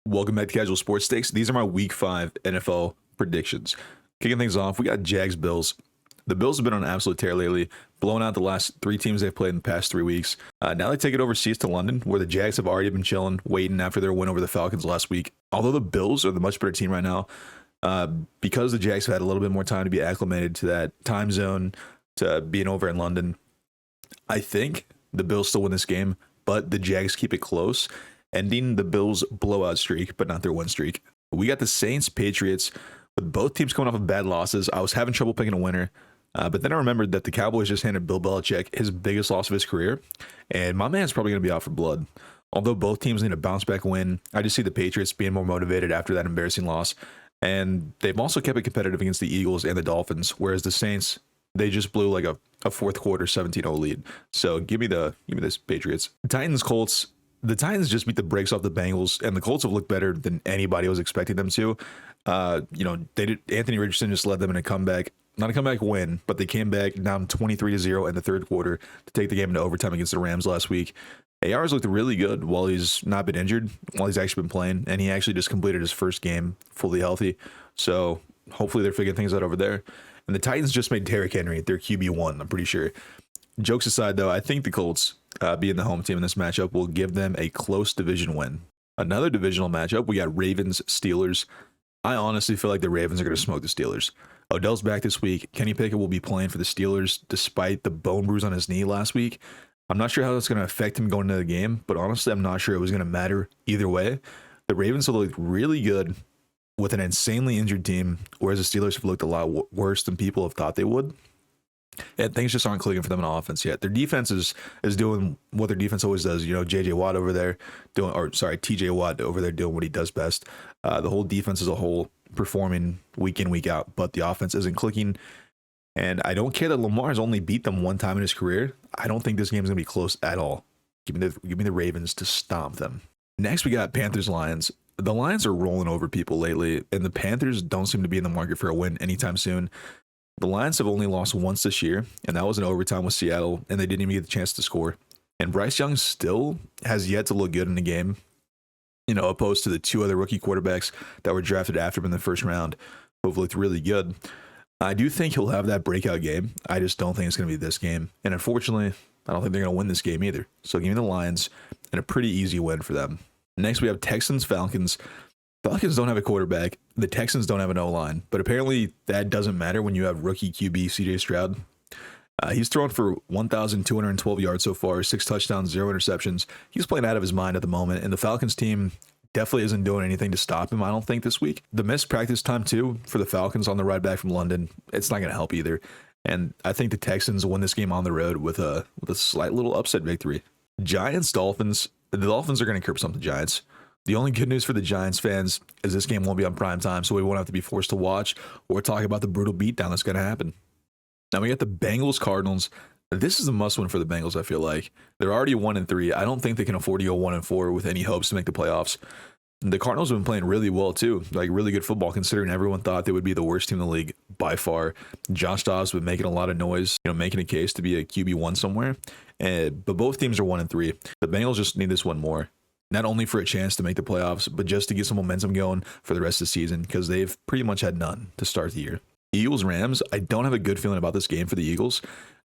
Welcome back to Casual Sports Takes. These are my Week 5 NFL predictions. Kicking things off, we got Jags Bills. The Bills have been on an absolute tear lately, blowing out the last 3 teams they've played in the past 3 weeks. Now they take it overseas to London, where the Jags have already been chilling, waiting after their win over the Falcons last week. Although the Bills are the much better team right now, because the Jags have had a little bit more time to be acclimated to that time zone, to being over in London, I think the Bills still win this game, but the Jags keep it close, ending the Bills' blowout streak, but not their win streak. We got the Saints, Patriots, with both teams coming off of bad losses. I was having trouble picking a winner, but then I remembered that the Cowboys just handed Bill Belichick his biggest loss of his career, and my man's probably going to be out for blood. Although both teams need a bounce-back win, I just see the Patriots being more motivated after that embarrassing loss, and they've also kept it competitive against the Eagles and the Dolphins, whereas the Saints, they just blew like a fourth quarter 17-0 lead. So give me this Patriots. Titans, Colts. The Titans just beat the brakes off the Bengals, and the Colts have looked better than anybody was expecting them to. Anthony Richardson just led them in a comeback, not a comeback win, but they came back down 23-0 in the third quarter to take the game into overtime against the Rams last week. AR's looked really good while he's not been injured, while he's actually been playing, and he actually just completed his first game fully healthy. So hopefully they're figuring things out over there. And the Titans just made Derrick Henry their QB1, I'm pretty sure. Jokes aside, though, I think the Colts, being the home team in this matchup, will give them a close division win. Another divisional matchup, we got Ravens-Steelers. I honestly feel like the Ravens are going to smoke the Steelers. Odell's back this week. Kenny Pickett will be playing for the Steelers despite the bone bruise on his knee last week. I'm not sure how that's going to affect him going into the game, but honestly, I'm not sure it was going to matter either way. The Ravens have looked really good with an insanely injured team, whereas the Steelers have looked a lot worse than people have thought they would. And things just aren't clicking for them on offense yet. Their defense is doing what their defense always does. You know, TJ Watt over there doing what he does best. The whole defense as a whole performing week in, week out, but the offense isn't clicking. And I don't care that Lamar's only beat them one time in his career. I don't think this game is going to be close at all. Give me the Ravens to stomp them. Next, we got Panthers Lions. The Lions are rolling over people lately, and the Panthers don't seem to be in the market for a win anytime soon. The Lions have only lost once this year, and that was in overtime with Seattle, and they didn't even get the chance to score. And Bryce Young still has yet to look good in the game, opposed to the 2 other rookie quarterbacks that were drafted after him in the first round, who've looked really good. I do think he'll have that breakout game. I just don't think it's going to be this game. And unfortunately, I don't think they're going to win this game either. So give me the Lions, and a pretty easy win for them. Next, we have Texans Falcons. Falcons don't have a quarterback. The Texans don't have an O-line, but apparently that doesn't matter when you have rookie QB CJ Stroud. He's thrown for 1,212 yards so far, 6 touchdowns, 0 interceptions. He's playing out of his mind at the moment, and the Falcons team definitely isn't doing anything to stop him, I don't think, this week. The missed practice time, too, for the Falcons on the ride back from London, it's not going to help either. And I think the Texans win this game on the road with a slight little upset victory. Giants, Dolphins. The Dolphins are going to curb something, Giants. The only good news for the Giants fans is this game won't be on prime time, so we won't have to be forced to watch or talk about the brutal beatdown that's going to happen. Now we got the Bengals Cardinals. This is a must-win for the Bengals, I feel like. They're already 1-3. I don't think they can afford to go 1-4 with any hopes to make the playoffs. The Cardinals have been playing really well, too. Like, really good football, considering everyone thought they would be the worst team in the league by far. Josh Dobbs has been making a lot of noise, making a case to be a QB1 somewhere. But both teams are 1-3. The Bengals just need this one more. Not only for a chance to make the playoffs, but just to get some momentum going for the rest of the season, because they've pretty much had none to start the year. Eagles-Rams, I don't have a good feeling about this game for the Eagles.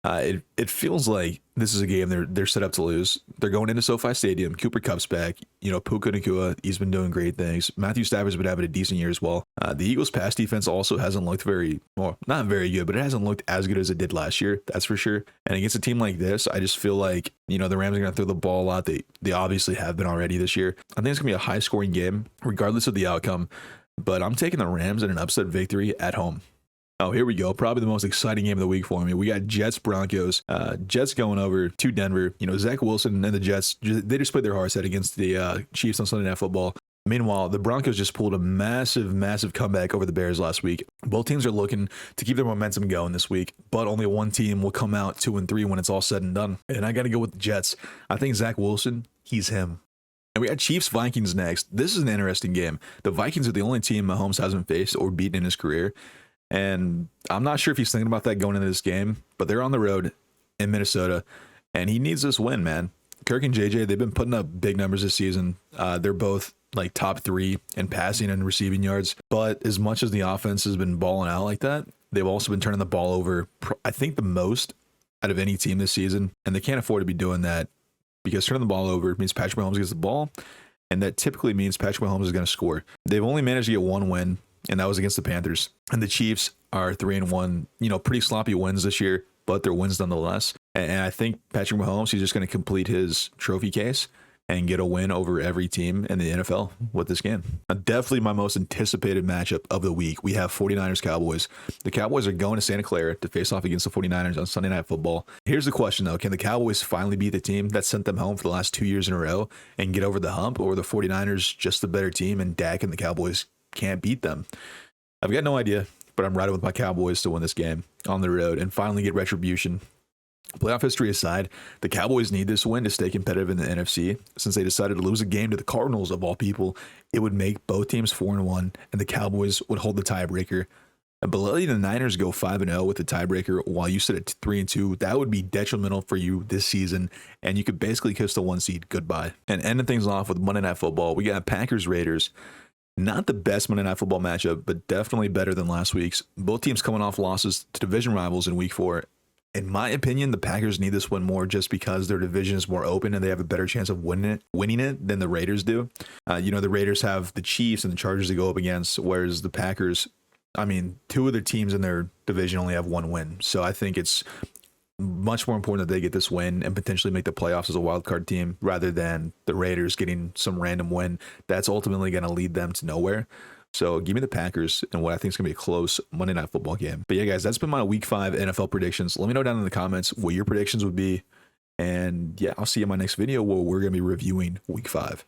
It feels like this is a game they're set up to lose. They're going into SoFi Stadium. Cooper Kupp's back. Puka Nacua, he's been doing great things. Matthew Stafford's been having a decent year as well. The Eagles' pass defense also hasn't looked not very good, but it hasn't looked as good as it did last year. That's for sure. And against a team like this, I just feel like, the Rams are going to throw the ball a lot. They obviously have been already this year. I think it's going to be a high-scoring game, regardless of the outcome. But I'm taking the Rams in an upset victory at home. Oh, here we go. Probably the most exciting game of the week for me. We got Jets-Broncos. Jets going over to Denver. Zach Wilson and the Jets, they just played their hearts out against the Chiefs on Sunday Night Football. Meanwhile, the Broncos just pulled a massive comeback over the Bears last week. Both teams are looking to keep their momentum going this week, but only one team will come out 2-3 when it's all said and done. And I got to go with the Jets. I think Zach Wilson, he's him. And we got Chiefs-Vikings next. This is an interesting game. The Vikings are the only team Mahomes hasn't faced or beaten in his career. And I'm not sure if he's thinking about that going into this game, but they're on the road in Minnesota, and he needs this win, man. Kirk and JJ, they've been putting up big numbers this season. They're both like top 3 in passing and receiving yards. But as much as the offense has been balling out like that, they've also been turning the ball over, I think, the most out of any team this season. And they can't afford to be doing that, because turning the ball over means Patrick Mahomes gets the ball, and that typically means Patrick Mahomes is going to score. They've only managed to get one win, and that was against the Panthers. And the Chiefs are 3-1, pretty sloppy wins this year, but they're wins nonetheless. And I think Patrick Mahomes, he's just going to complete his trophy case and get a win over every team in the NFL with this game. Definitely my most anticipated matchup of the week. We have 49ers Cowboys. The Cowboys are going to Santa Clara to face off against the 49ers on Sunday Night Football. Here's the question, though. Can the Cowboys finally beat the team that sent them home for the last 2 years in a row and get over the hump? Or the 49ers just the better team and Dak and the Cowboys can't beat them? I've got no idea, but I'm riding with my Cowboys to win this game on the road and finally get retribution. Playoff history aside, the Cowboys need this win to stay competitive in the NFC. Since they decided to lose a game to the Cardinals, of all people, it would make both teams 4-1, and the Cowboys would hold the tiebreaker. But letting the Niners go 5-0 with the tiebreaker while you sit at 3-2, that would be detrimental for you this season, and you could basically kiss the 1 seed goodbye. And ending things off with Monday Night Football, we got Packers Raiders. Not the best Monday Night Football matchup, but definitely better than last week's. Both teams coming off losses to division rivals in Week 4. In my opinion, the Packers need this win more just because their division is more open and they have a better chance of winning it than the Raiders do. The Raiders have the Chiefs and the Chargers to go up against, whereas the Packers, 2 of their teams in their division only have 1 win. So I think it's much more important that they get this win and potentially make the playoffs as a wild card team rather than the Raiders getting some random win that's ultimately going to lead them to nowhere. So give me the Packers and what I think is going to be a close Monday Night Football game. But yeah, guys, that's been my Week 5 NFL predictions. Let me know down in the comments what your predictions would be. And yeah, I'll see you in my next video where we're going to be reviewing Week 5.